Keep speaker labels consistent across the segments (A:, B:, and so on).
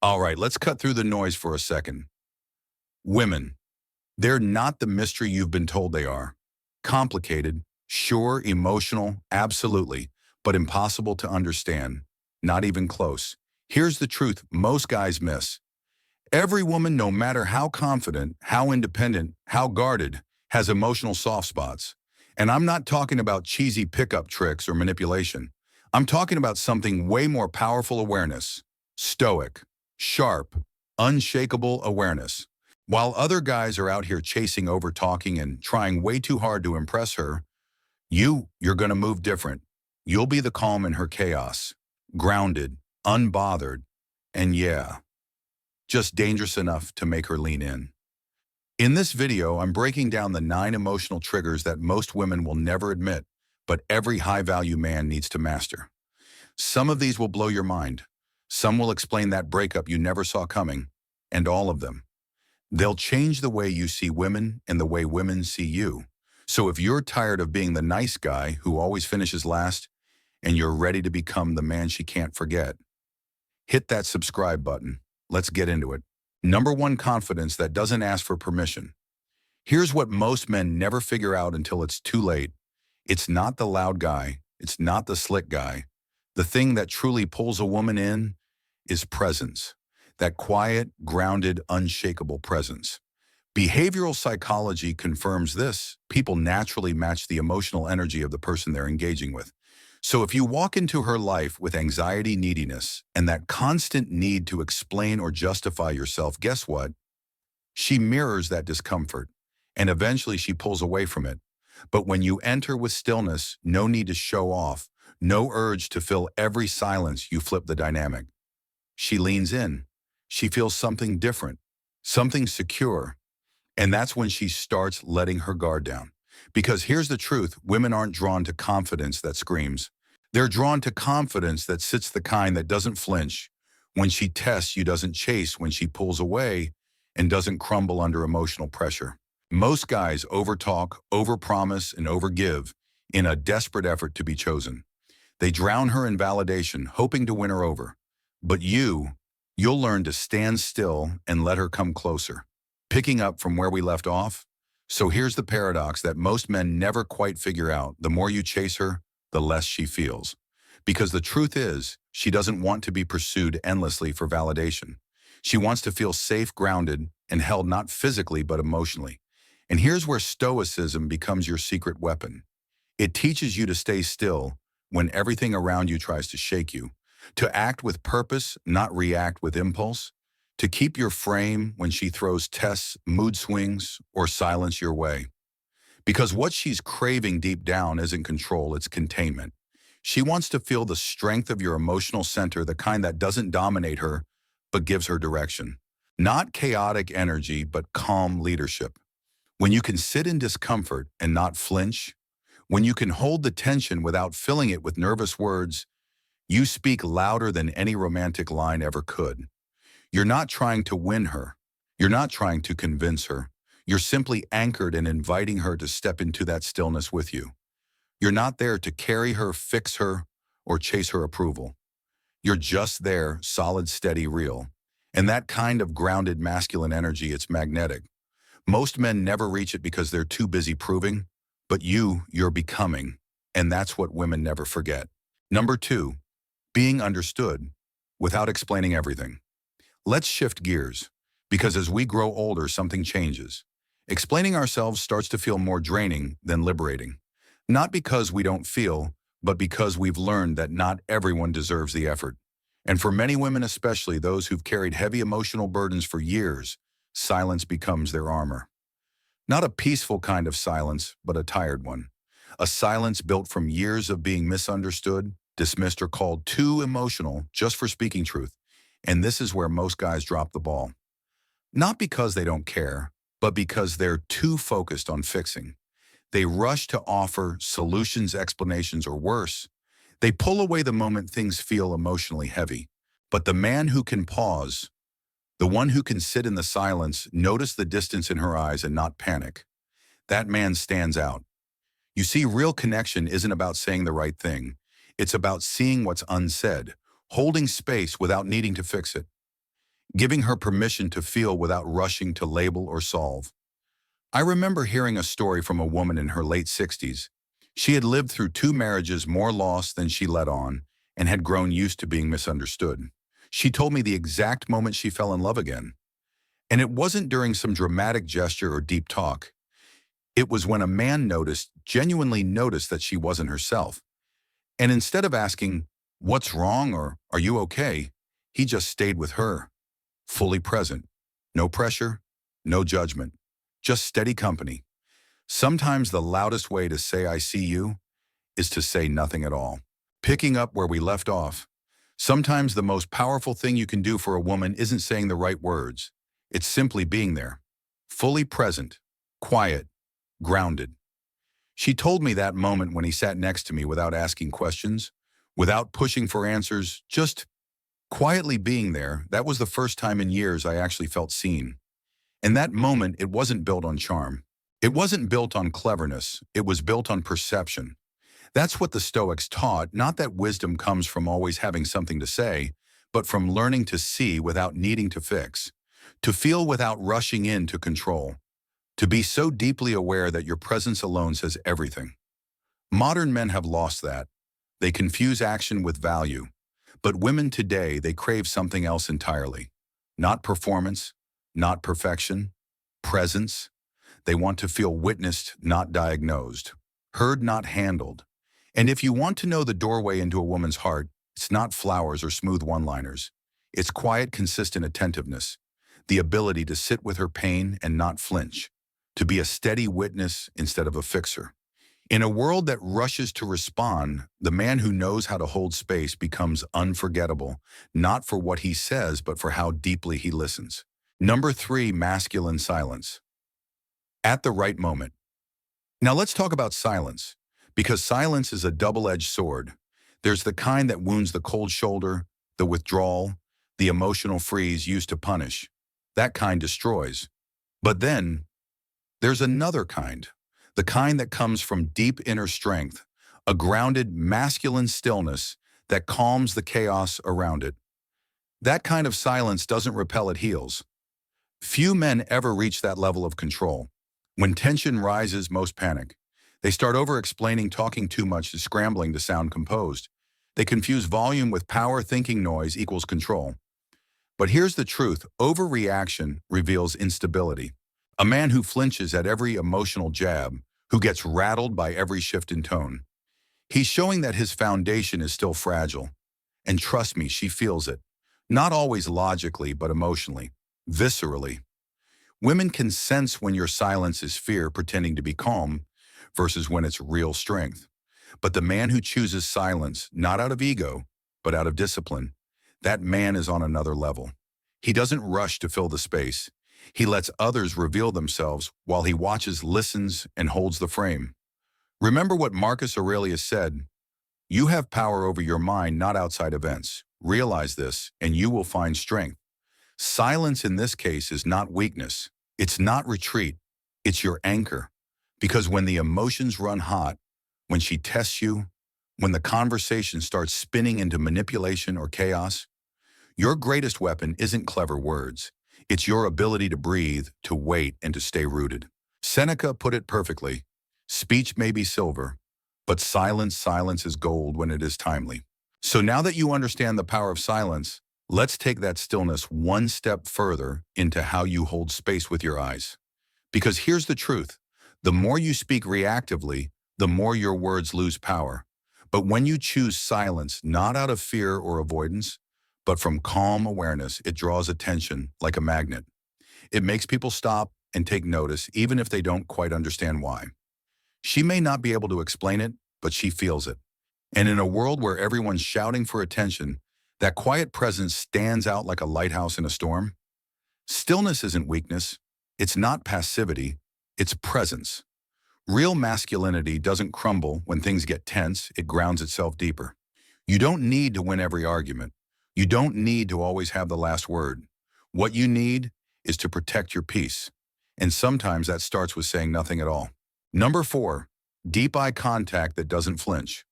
A: All right, let's cut through the noise for a second. Women, they're not the mystery you've been told they are. Complicated, sure, emotional, absolutely, but impossible to understand. Not even close. Here's the truth most guys miss. Every woman, no matter how confident, how independent, how guarded, has emotional soft spots. And I'm not talking about cheesy pickup tricks or manipulation. I'm talking about something way more powerful: awareness. Stoic, sharp, unshakable awareness. While other guys are out here chasing over-talking and trying way too hard to impress her, you're gonna move different. You'll be the calm in her chaos, grounded, unbothered, and yeah, just dangerous enough to make her lean in. In this video, I'm breaking down the 9 emotional triggers that most women will never admit, but every high-value man needs to master. Some of these will blow your mind. Some will explain that breakup you never saw coming, and all of them. They'll change the way you see women and the way women see you. So if you're tired of being the nice guy who always finishes last, and you're ready to become the man she can't forget, hit that subscribe button. Let's get into it. Number 1, confidence that doesn't ask for permission. Here's what most men never figure out until it's too late. It's not the loud guy. It's not the slick guy. The thing that truly pulls a woman in is presence. That quiet, grounded, unshakable presence. Behavioral psychology confirms this. People naturally match the emotional energy of the person they're engaging with. So if you walk into her life with anxiety, neediness, and that constant need to explain or justify yourself, guess what? She mirrors that discomfort, and eventually she pulls away from it. But when you enter with stillness, no need to show off, no urge to fill every silence, you flip the dynamic. She leans in. She feels something different, something secure. And that's when she starts letting her guard down. Because here's the truth, women aren't drawn to confidence that screams. They're drawn to confidence that sits, the kind that doesn't flinch. When she tests, you doesn't chase. When she pulls away and doesn't crumble under emotional pressure. Most guys overtalk, overpromise, and overgive in a desperate effort to be chosen. They drown her in validation, hoping to win her over. But you'll learn to stand still and let her come closer. Picking up from where we left off. So here's the paradox that most men never quite figure out. The more you chase her, the less she feels. Because the truth is, she doesn't want to be pursued endlessly for validation. She wants to feel safe, grounded, and held not physically but emotionally. And here's where stoicism becomes your secret weapon. It teaches you to stay still when everything around you tries to shake you, to act with purpose, not react with impulse, to keep your frame when she throws tests, mood swings, or silence your way. Because what she's craving deep down isn't control, it's containment. She wants to feel the strength of your emotional center, the kind that doesn't dominate her, but gives her direction. Not chaotic energy, but calm leadership. When you can sit in discomfort and not flinch, when you can hold the tension without filling it with nervous words, you speak louder than any romantic line ever could. You're not trying to win her. You're not trying to convince her. You're simply anchored and inviting her to step into that stillness with you. You're not there to carry her, fix her, or chase her approval. You're just there, solid, steady, real. And that kind of grounded masculine energy, it's magnetic. Most men never reach it because they're too busy proving, but you're becoming. And that's what women never forget. Number 2, being understood without explaining everything. Let's shift gears, because as we grow older, something changes. Explaining ourselves starts to feel more draining than liberating. Not because we don't feel, but because we've learned that not everyone deserves the effort. And for many women, especially those who've carried heavy emotional burdens for years, silence becomes their armor. Not a peaceful kind of silence, but a tired one. A silence built from years of being misunderstood, dismissed, or called too emotional just for speaking truth. And this is where most guys drop the ball. Not because they don't care, but because they're too focused on fixing. They rush to offer solutions, explanations, or worse. They pull away the moment things feel emotionally heavy. But the man who can pause, the one who can sit in the silence, notice the distance in her eyes and not panic, that man stands out. You see, real connection isn't about saying the right thing. It's about seeing what's unsaid, holding space without needing to fix it. giving her permission to feel without rushing to label or solve. I remember hearing a story from a woman in her late 60s. She had lived through 2 marriages, more lost than she let on, and had grown used to being misunderstood. She told me the exact moment she fell in love again. And it wasn't during some dramatic gesture or deep talk. It was when a man genuinely noticed that she wasn't herself. And instead of asking, "What's wrong?" or "Are you okay?" he just stayed with her, fully present. No pressure, no judgment, just steady company. Sometimes the loudest way to say "I see you" is to say nothing at all. Picking up where we left off, sometimes the most powerful thing you can do for a woman isn't saying the right words. It's simply being there, fully present, quiet, grounded. She told me that moment when he sat next to me without asking questions, without pushing for answers, just quietly being there. That was the first time in years I actually felt seen. In that moment, it wasn't built on charm. It wasn't built on cleverness. It was built on perception. That's what the Stoics taught, not that wisdom comes from always having something to say, but from learning to see without needing to fix, to feel without rushing in to control, to be so deeply aware that your presence alone says everything. Modern men have lost that. They confuse action with value. But women today, they crave something else entirely. Not performance, not perfection, presence. They want to feel witnessed, not diagnosed, heard, not handled. And if you want to know the doorway into a woman's heart, it's not flowers or smooth one-liners. It's quiet, consistent attentiveness, the ability to sit with her pain and not flinch, to be a steady witness instead of a fixer. In a world that rushes to respond, the man who knows how to hold space becomes unforgettable, not for what he says, but for how deeply he listens. Number 3, masculine silence. At the right moment. Now let's talk about silence, because silence is a double-edged sword. There's the kind that wounds the cold shoulder, the withdrawal, the emotional freeze used to punish. That kind destroys. But then, there's another kind, the kind that comes from deep inner strength, a grounded, masculine stillness that calms the chaos around it. That kind of silence doesn't repel, it heals. Few men ever reach that level of control. When tension rises, most panic. They start over-explaining, talking too much, scrambling to sound composed. They confuse volume with power, thinking noise equals control. But here's the truth, overreaction reveals instability. A man who flinches at every emotional jab, who gets rattled by every shift in tone. He's showing that his foundation is still fragile. And trust me, she feels it. Not always logically, but emotionally, viscerally. Women can sense when your silence is fear pretending to be calm versus when it's real strength. But the man who chooses silence, not out of ego, but out of discipline, that man is on another level. He doesn't rush to fill the space. He lets others reveal themselves while he watches, listens, and holds the frame. Remember what Marcus Aurelius said, "You have power over your mind, not outside events. Realize this, and you will find strength." Silence in this case is not weakness. It's not retreat. It's your anchor. Because when the emotions run hot, when she tests you, when the conversation starts spinning into manipulation or chaos, your greatest weapon isn't clever words. It's your ability to breathe, to wait, and to stay rooted. Seneca put it perfectly. Speech may be silver, but silence is gold when it is timely. So now that you understand the power of silence, let's take that stillness one step further into how you hold space with your eyes. Because here's the truth. The more you speak reactively, the more your words lose power. But when you choose silence, not out of fear or avoidance, but from calm awareness, it draws attention like a magnet. It makes people stop and take notice, even if they don't quite understand why. She may not be able to explain it, but she feels it. And in a world where everyone's shouting for attention, that quiet presence stands out like a lighthouse in a storm. Stillness isn't weakness. It's not passivity. It's presence. Real masculinity doesn't crumble when things get tense. It grounds itself deeper. You don't need to win every argument. You don't need to always have the last word. What you need is to protect your peace. And sometimes that starts with saying nothing at all. Number 4, deep eye contact that doesn't flinch.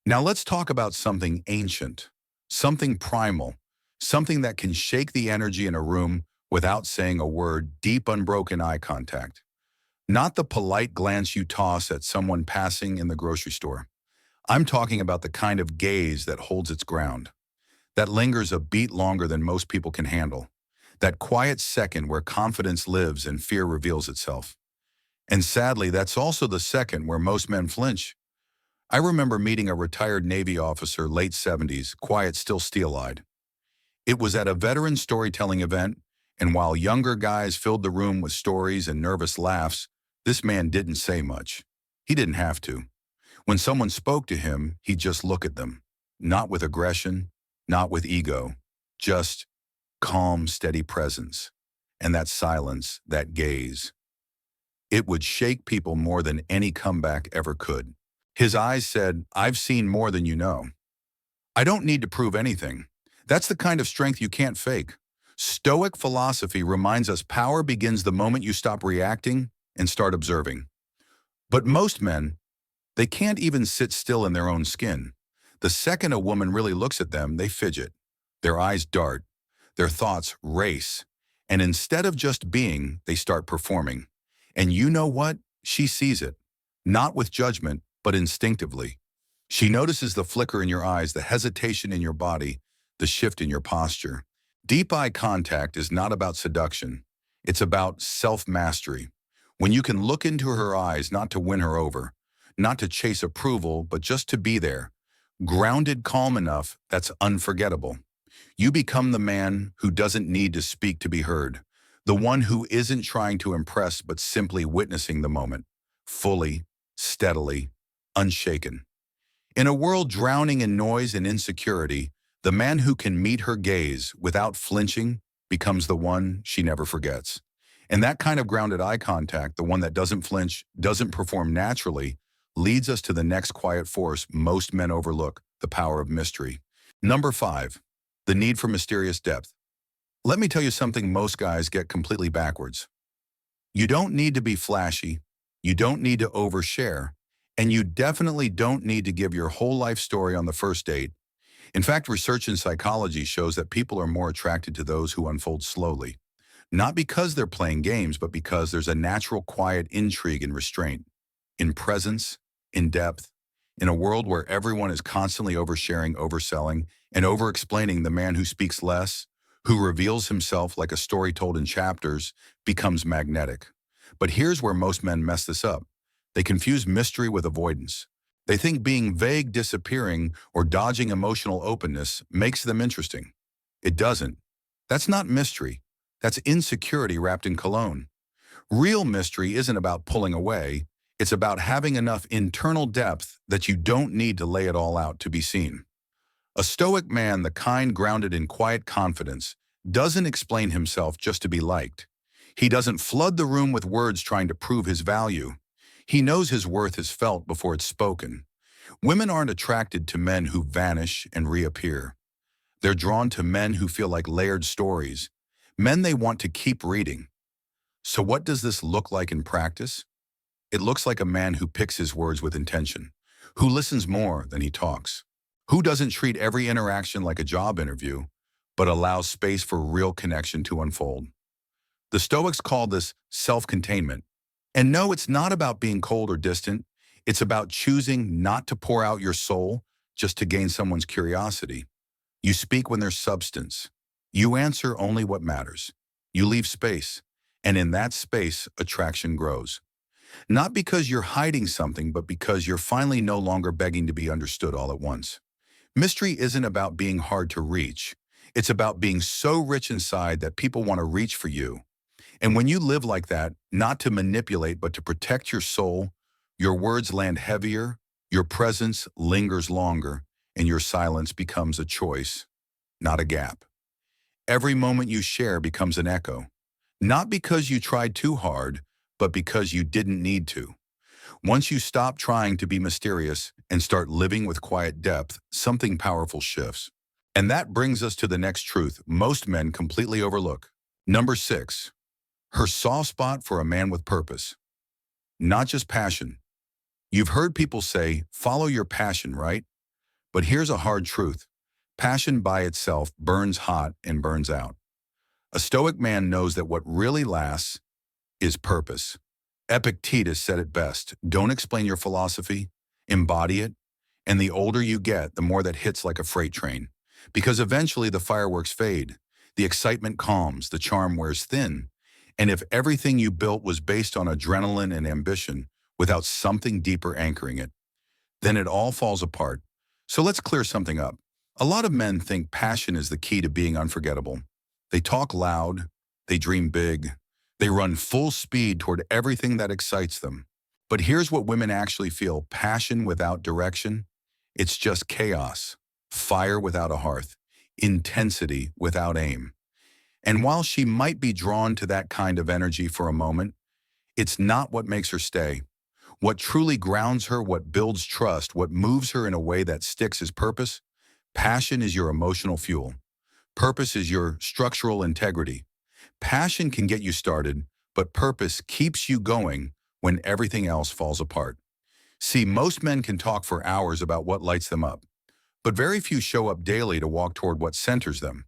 A: Now let's talk about something ancient, something primal, Something that can shake the energy in a room without saying a word, deep, unbroken eye contact. Not the polite glance you toss at someone passing in the grocery store. I'm talking about the kind of gaze that holds its ground, that lingers a beat longer than most people can handle, that quiet second where confidence lives and fear reveals itself. And sadly, that's also the second where most men flinch. I remember meeting a retired Navy officer, late 70s, quiet, still steel-eyed. It was at a veteran storytelling event, and while younger guys filled the room with stories and nervous laughs, this man didn't say much. He didn't have to. When someone spoke to him, he'd just look at them. Not with aggression, not with ego, just calm, steady presence. And that silence, that gaze, it would shake people more than any comeback ever could. His eyes said, "I've seen more than you know. I don't need to prove anything." That's the kind of strength you can't fake. Stoic philosophy reminds us power begins the moment you stop reacting and start observing. But most men, they can't even sit still in their own skin. The second a woman really looks at them, they fidget. Their eyes dart. Their thoughts race. And instead of just being, they start performing. And you know what? She sees it. Not with judgment, but instinctively. She notices the flicker in your eyes, the hesitation in your body, the shift in your posture. Deep eye contact is not about seduction. It's about self-mastery. When you can look into her eyes, not to win her over, not to chase approval, but just to be there, grounded, calm enough, that's unforgettable. You become the man who doesn't need to speak to be heard, the one who isn't trying to impress but simply witnessing the moment, fully, steadily, unshaken. In a world drowning in noise and insecurity, the man who can meet her gaze without flinching becomes the one she never forgets. And that kind of grounded eye contact, the one that doesn't flinch, doesn't perform naturally, leads us to the next quiet force most men overlook, the power of mystery. Number 5, the need for mysterious depth. Let me tell you something most guys get completely backwards. You don't need to be flashy, you don't need to overshare, and you definitely don't need to give your whole life story on the first date. In fact, research in psychology shows that people are more attracted to those who unfold slowly. Not because they're playing games, but because there's a natural quiet intrigue and restraint, in presence, in depth. In a world where everyone is constantly oversharing, overselling, and over-explaining, the man who speaks less, who reveals himself like a story told in chapters, becomes magnetic. But here's where most men mess this up. They confuse mystery with avoidance. They think being vague, disappearing, or dodging emotional openness makes them interesting. It doesn't. That's not mystery. That's insecurity wrapped in cologne. Real mystery isn't about pulling away. It's about having enough internal depth that you don't need to lay it all out to be seen. A stoic man, the kind grounded in quiet confidence, doesn't explain himself just to be liked. He doesn't flood the room with words trying to prove his value. He knows his worth is felt before it's spoken. Women aren't attracted to men who vanish and reappear. They're drawn to men who feel like layered stories, men they want to keep reading. So what does this look like in practice? It looks like a man who picks his words with intention, who listens more than he talks, who doesn't treat every interaction like a job interview, but allows space for real connection to unfold. The Stoics call this self-containment. And no, it's not about being cold or distant. It's about choosing not to pour out your soul just to gain someone's curiosity. You speak when there's substance. You answer only what matters. You leave space. And in that space, attraction grows. Not because you're hiding something, but because you're finally no longer begging to be understood all at once. Mystery isn't about being hard to reach. It's about being so rich inside that people want to reach for you. And when you live like that, not to manipulate, but to protect your soul, your words land heavier, your presence lingers longer, and your silence becomes a choice, not a gap. Every moment you share becomes an echo, not because you tried too hard, but because you didn't need to. Once you stop trying to be mysterious and start living with quiet depth, something powerful shifts. And that brings us to the next truth most men completely overlook. Number 6, her soft spot for a man with purpose, not just passion. You've heard people say, follow your passion, right? But here's a hard truth. Passion by itself burns hot and burns out. A Stoic man knows that what really lasts is purpose. Epictetus said it best: don't explain your philosophy, embody it, and the older you get, the more that hits like a freight train. Because eventually the fireworks fade, the excitement calms, the charm wears thin, and if everything you built was based on adrenaline and ambition without something deeper anchoring it, then it all falls apart. So let's clear something up. A lot of men think passion is the key to being unforgettable. They talk loud, they dream big, they run full speed toward everything that excites them. But here's what women actually feel: passion without direction. It's just chaos, fire without a hearth, intensity without aim. And while she might be drawn to that kind of energy for a moment, it's not what makes her stay. What truly grounds her, what builds trust, what moves her in a way that sticks is purpose. Passion is your emotional fuel. Purpose is your structural integrity. Passion can get you started, but purpose keeps you going when everything else falls apart. See, most men can talk for hours about what lights them up, but very few show up daily to walk toward what centers them.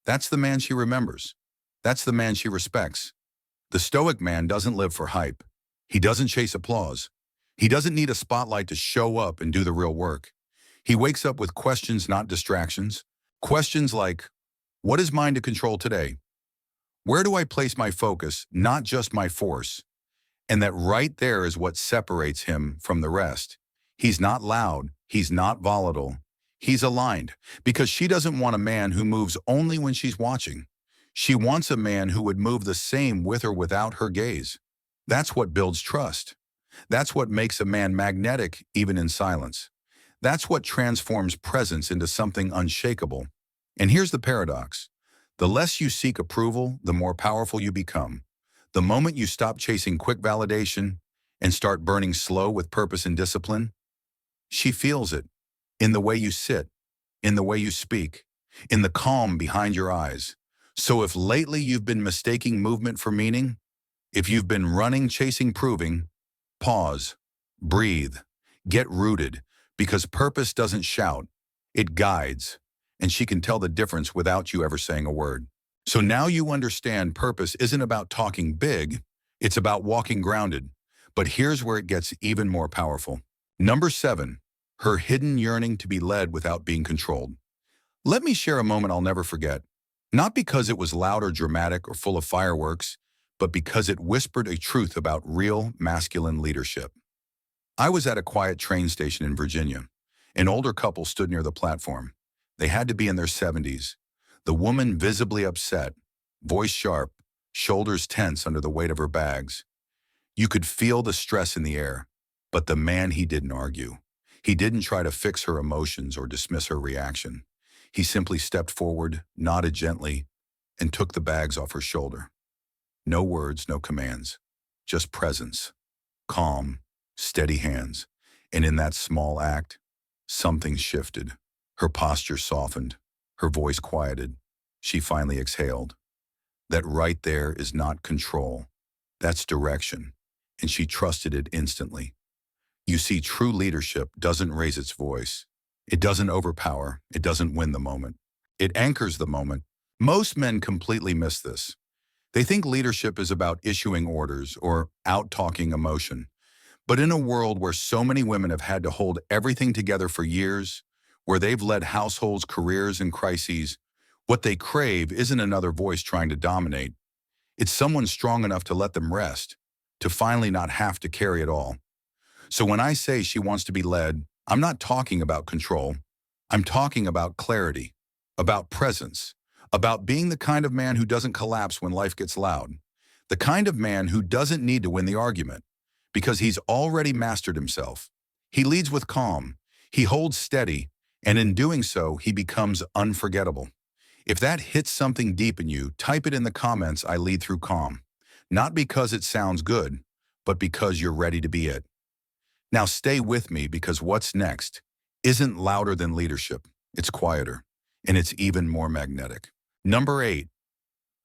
A: That's the man she remembers. That's the man she respects. The Stoic man doesn't live for hype. He doesn't chase applause. He doesn't need a spotlight to show up and do the real work. He wakes up with questions, not distractions. Questions like, what is mine to control today? Where do I place my focus, not just my force? And that right there is what separates him from the rest. He's not loud. He's not volatile. He's aligned, because she doesn't want a man who moves only when she's watching. She wants a man who would move the same with or without her gaze. That's what builds trust. That's what makes a man magnetic even in silence. That's what transforms presence into something unshakable. And here's the paradox. The less you seek approval, the more powerful you become. The moment you stop chasing quick validation and start burning slow with purpose and discipline, she feels it in the way you sit, in the way you speak, in the calm behind your eyes. So if lately you've been mistaking movement for meaning, if you've been running, chasing, proving, pause, breathe, get rooted, because purpose doesn't shout, it guides, and she can tell the difference without you ever saying a word. So now you understand purpose isn't about talking big, it's about walking grounded. But here's where it gets even more powerful. Number 7, her hidden yearning to be led without being controlled. Let me share a moment I'll never forget. Not because it was loud or dramatic or full of fireworks, but because it whispered a truth about real masculine leadership. I was at a quiet train station in Virginia. An older couple stood near the platform. They had to be in their 70s. The woman visibly upset, voice sharp, shoulders tense under the weight of her bags. You could feel the stress in the air, but the man, he didn't argue. He didn't try to fix her emotions or dismiss her reaction. He simply stepped forward, nodded gently, and took the bags off her shoulder. No words, no commands, just presence, calm, steady hands. And in that small act, something shifted. Her posture softened, her voice quieted. She finally exhaled. That right there is not control. That's direction. And she trusted it instantly. You see, true leadership doesn't raise its voice. It doesn't overpower. It doesn't win the moment. It anchors the moment. Most men completely miss this. They think leadership is about issuing orders or out-talking emotion. But in a world where so many women have had to hold everything together for years, where they've led households, careers, and crises, what they crave isn't another voice trying to dominate. It's someone strong enough to let them rest, to finally not have to carry it all. So when I say she wants to be led, I'm not talking about control. I'm talking about clarity, about presence, about being the kind of man who doesn't collapse when life gets loud, the kind of man who doesn't need to win the argument, because he's already mastered himself. He leads with calm, he holds steady, and in doing so, he becomes unforgettable. If that hits something deep in you, type it in the comments. I lead through calm. Not because it sounds good, but because you're ready to be it. Now stay with me, because what's next isn't louder than leadership. It's quieter, and it's even more magnetic. Number 8,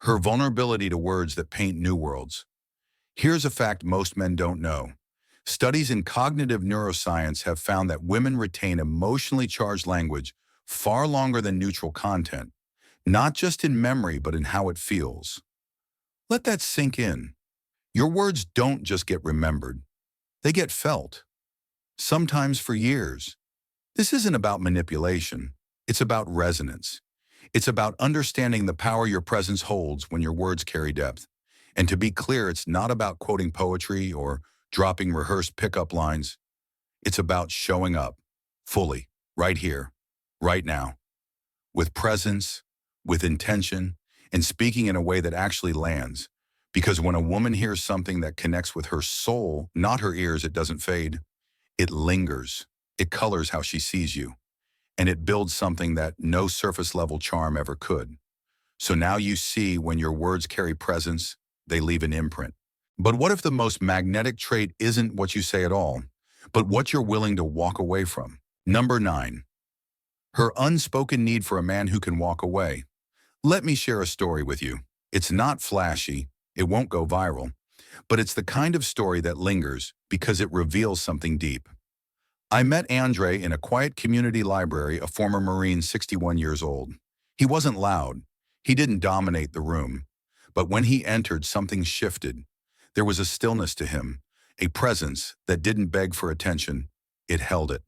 A: her vulnerability to words that paint new worlds. Here's a fact most men don't know. Studies in cognitive neuroscience have found that women retain emotionally charged language far longer than neutral content, not just in memory but in how it feels. Let that sink in. Your words don't just get remembered, they get felt, sometimes for years. This isn't about manipulation, it's about resonance. It's about understanding the power your presence holds when your words carry depth. And to be clear, it's not about quoting poetry or dropping rehearsed pickup lines. It's about showing up, fully, right here, right now, with presence, with intention, and speaking in a way that actually lands. Because when a woman hears something that connects with her soul, not her ears, it doesn't fade. It lingers. It colors how she sees you. And it builds something that no surface level charm ever could. So now you see when your words carry presence, they leave an imprint. But what if the most magnetic trait isn't what you say at all, but what you're willing to walk away from? Number 9. Her unspoken need for a man who can walk away. Let me share a story with you. It's not flashy, it won't go viral, but it's the kind of story that lingers because it reveals something deep. I met Andre in a quiet community library, a former Marine 61 years old. He wasn't loud. He didn't dominate the room. But when he entered, something shifted. There was a stillness to him, a presence that didn't beg for attention. It held it.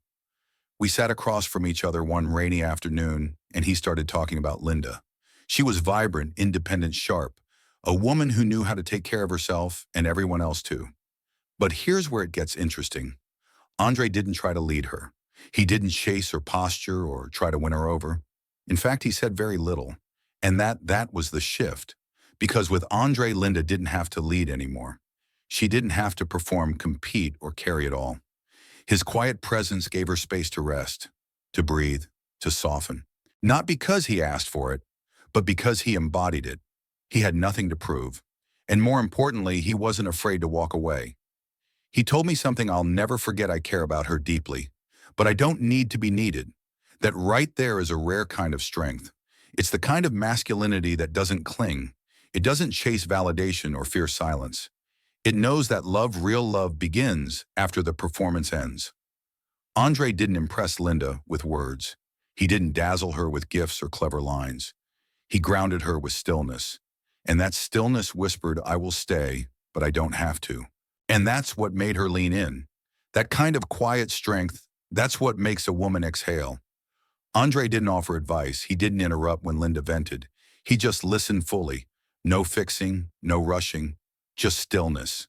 A: We sat across from each other one rainy afternoon, and he started talking about Linda. She was vibrant, independent, sharp, a woman who knew how to take care of herself and everyone else too. But here's where it gets interesting. Andre didn't try to lead her. He didn't chase her posture or try to win her over. In fact, he said very little. And that was the shift. Because with Andre, Linda didn't have to lead anymore. She didn't have to perform, compete, or carry it all. His quiet presence gave her space to rest, to breathe, to soften. Not because he asked for it, but because he embodied it. He had nothing to prove. And more importantly, he wasn't afraid to walk away. He told me something I'll never forget. I care about her deeply, but I don't need to be needed. That right there is a rare kind of strength. It's the kind of masculinity that doesn't cling. It doesn't chase validation or fear silence. It knows that love, real love, begins after the performance ends. Andre didn't impress Linda with words. He didn't dazzle her with gifts or clever lines. He grounded her with stillness. And that stillness whispered, I will stay, but I don't have to. And that's what made her lean in. That kind of quiet strength, that's what makes a woman exhale. Andre didn't offer advice. He didn't interrupt when Linda vented. He just listened fully. No fixing, no rushing, just stillness.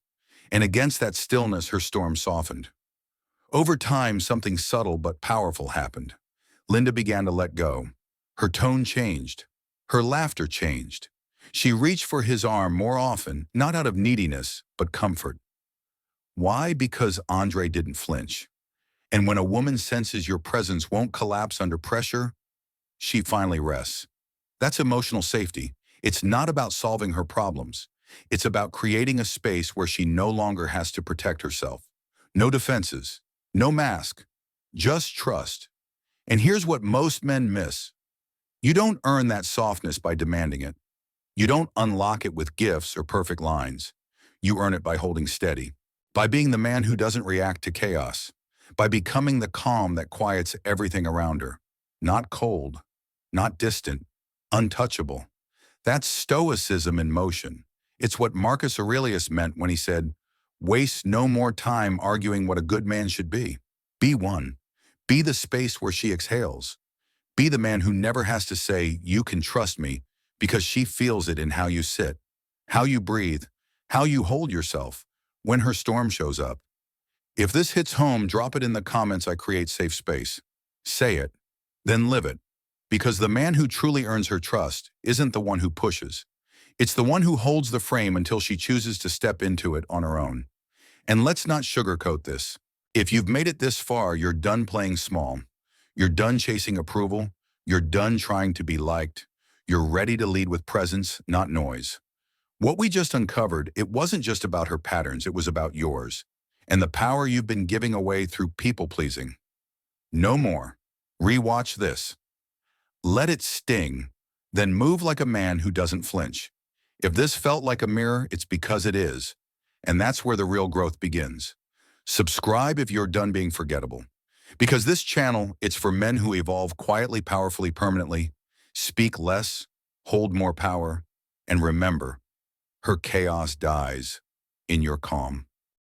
A: And against that stillness, her storm softened. Over time, something subtle but powerful happened. Linda began to let go. Her tone changed. Her laughter changed. She reached for his arm more often, not out of neediness, but comfort. Why? Because Andre didn't flinch. And when a woman senses your presence won't collapse under pressure, she finally rests. That's emotional safety. It's not about solving her problems. It's about creating a space where she no longer has to protect herself. No defenses, no mask, just trust. And here's what most men miss. You don't earn that softness by demanding it. You don't unlock it with gifts or perfect lines. You earn it by holding steady, by being the man who doesn't react to chaos, by becoming the calm that quiets everything around her. Not cold, not distant, untouchable. That's stoicism in motion. It's what Marcus Aurelius meant when he said, waste no more time arguing what a good man should be. Be one. Be the space where she exhales. Be the man who never has to say, you can trust me, because she feels it in how you sit, how you breathe, how you hold yourself when her storm shows up. If this hits home, drop it in the comments. I create safe space. Say it, then live it. Because the man who truly earns her trust isn't the one who pushes. It's the one who holds the frame until she chooses to step into it on her own. And let's not sugarcoat this. If you've made it this far, you're done playing small. You're done chasing approval. You're done trying to be liked. You're ready to lead with presence, not noise. What we just uncovered, it wasn't just about her patterns, it was about yours. And the power you've been giving away through people-pleasing. No more. Rewatch this. Let it sting, then move like a man who doesn't flinch. If this felt like a mirror, it's because it is. And that's where the real growth begins. Subscribe if you're done being forgettable. Because this channel, it's for men who evolve quietly, powerfully, permanently, speak less, hold more power, and remember, her chaos dies in your calm.